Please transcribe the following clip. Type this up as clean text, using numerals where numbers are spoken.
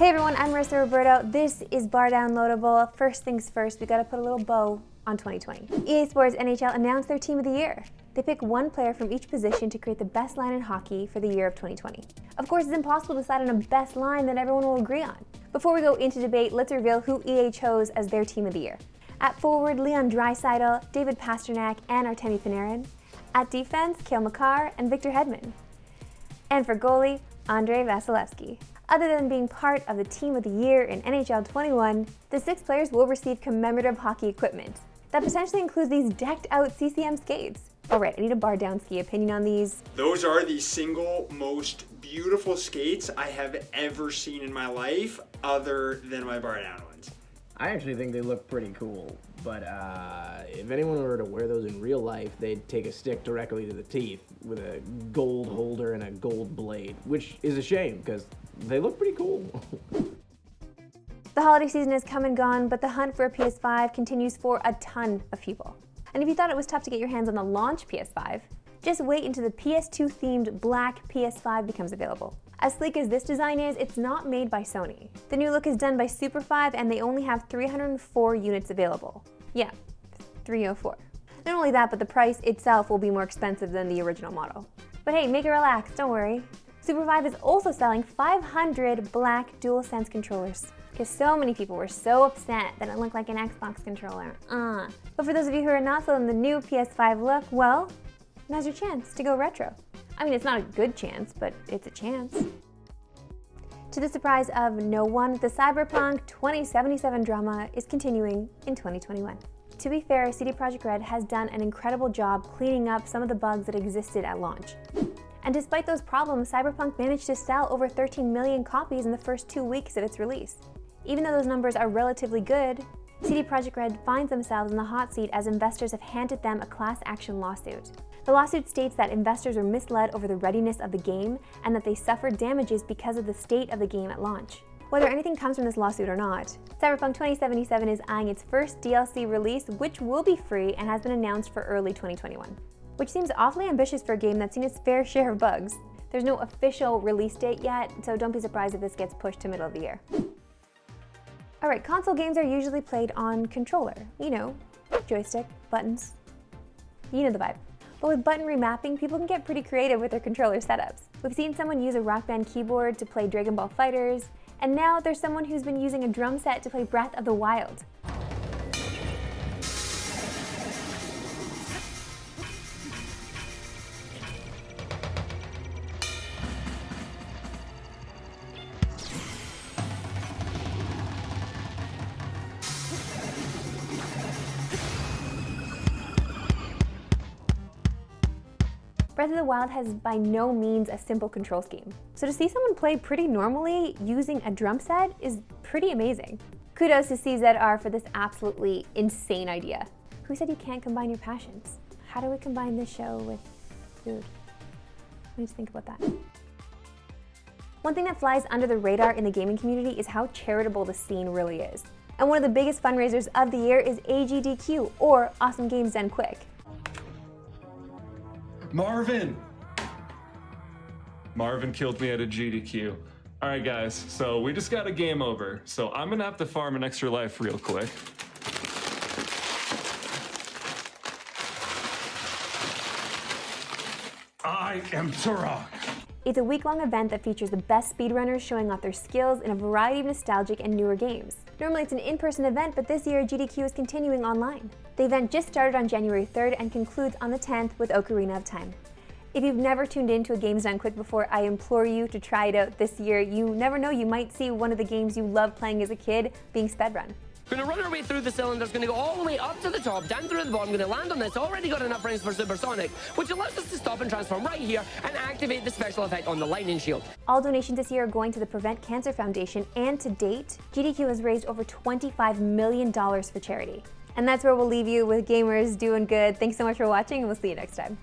Hey everyone, I'm Marissa Roberto. This is Bar Downloadable. First things first, we gotta put a little bow on 2020. EA Sports NHL announced their team of the year. They pick one player from each position to create the best line in hockey for the year of 2020. Of course, it's impossible to decide on a best line that everyone will agree on. Before we go into debate, let's reveal who EA chose as their team of the year. At forward, Leon Draisaitl, David Pastrnak, and Artemi Panarin. At defense, Cale Makar and Victor Hedman. And for goalie, Andrei Vasilevsky. Other than being part of the Team of the Year in NHL21, the 6 players will receive commemorative hockey equipment. That potentially includes these decked-out CCM skates. Alright, I need a bar down ski opinion on these. Those are the single most beautiful skates I have ever seen in my life, other than my bar down ones. I actually think they look pretty cool, but if anyone were to wear those in real life, they'd take a stick directly to the teeth with a gold holder and a gold blade, which is a shame because they look pretty cool. The holiday season has come and gone, but the hunt for a PS5 continues for a ton of people. And if you thought it was tough to get your hands on the launch PS5, just wait until the PS2 themed black PS5 becomes available. As sleek as this design is, it's not made by Sony. The new look is done by Super5 and they only have 304 units available. Yeah, 304. Not only that, but the price itself will be more expensive than the original model. But hey, make it relax, don't worry. Super5 is also selling 500 black DualSense controllers, because so many people were so upset that it looked like an Xbox controller. But for those of you who are not still in the new PS5 look, well, now's your chance to go retro. I mean, it's not a good chance, but it's a chance. To the surprise of no one, the Cyberpunk 2077 drama is continuing in 2021. To be fair, CD Projekt Red has done an incredible job cleaning up some of the bugs that existed at launch. And despite those problems, Cyberpunk managed to sell over 13 million copies in the first 2 weeks of its release. Even though those numbers are relatively good, CD Projekt Red finds themselves in the hot seat as investors have handed them a class action lawsuit. The lawsuit states that investors were misled over the readiness of the game and that they suffered damages because of the state of the game at launch. Whether anything comes from this lawsuit or not, Cyberpunk 2077 is eyeing its first DLC release, which will be free and has been announced for early 2021. Which seems awfully ambitious for a game that's seen its fair share of bugs. There's no official release date yet, so don't be surprised if this gets pushed to middle of the year. Alright, console games are usually played on controller. You know, joystick, buttons. You know the vibe. But with button remapping, people can get pretty creative with their controller setups. We've seen someone use a Rock Band keyboard to play Dragon Ball FighterZ, and now there's someone who's been using a drum set to play Breath of the Wild. Breath of the Wild has by no means a simple control scheme. So to see someone play pretty normally using a drum set is pretty amazing. Kudos to CZR for this absolutely insane idea. Who said you can't combine your passions? How do we combine this show with food? Let me just think about that. One thing that flies under the radar in the gaming community is how charitable the scene really is. And one of the biggest fundraisers of the year is AGDQ, or Awesome Games Done Quick. Marvin killed me at a GDQ. All right, guys, so we just got a game over, so I'm gonna have to farm an extra life real quick. I am Turok. It's a week-long event that features the best speedrunners showing off their skills in a variety of nostalgic and newer games. Normally it's an in-person event, but this year GDQ is continuing online. The event just started on January 3rd and concludes on the 10th with Ocarina of Time. If you've never tuned into a Games Done Quick before, I implore you to try it out this year. You never know, you might see one of the games you loved playing as a kid being spedrun. Gonna run our way through the cylinders, gonna go all the way up to the top, down through the bottom, gonna land on this, already got enough rings for supersonic, which allows us to stop and transform right here and activate the special effect on the lightning shield. All donations this year are going to the Prevent Cancer Foundation, and to date, GDQ has raised over $25 million for charity. And that's where we'll leave you with gamers doing good. Thanks so much for watching, and we'll see you next time.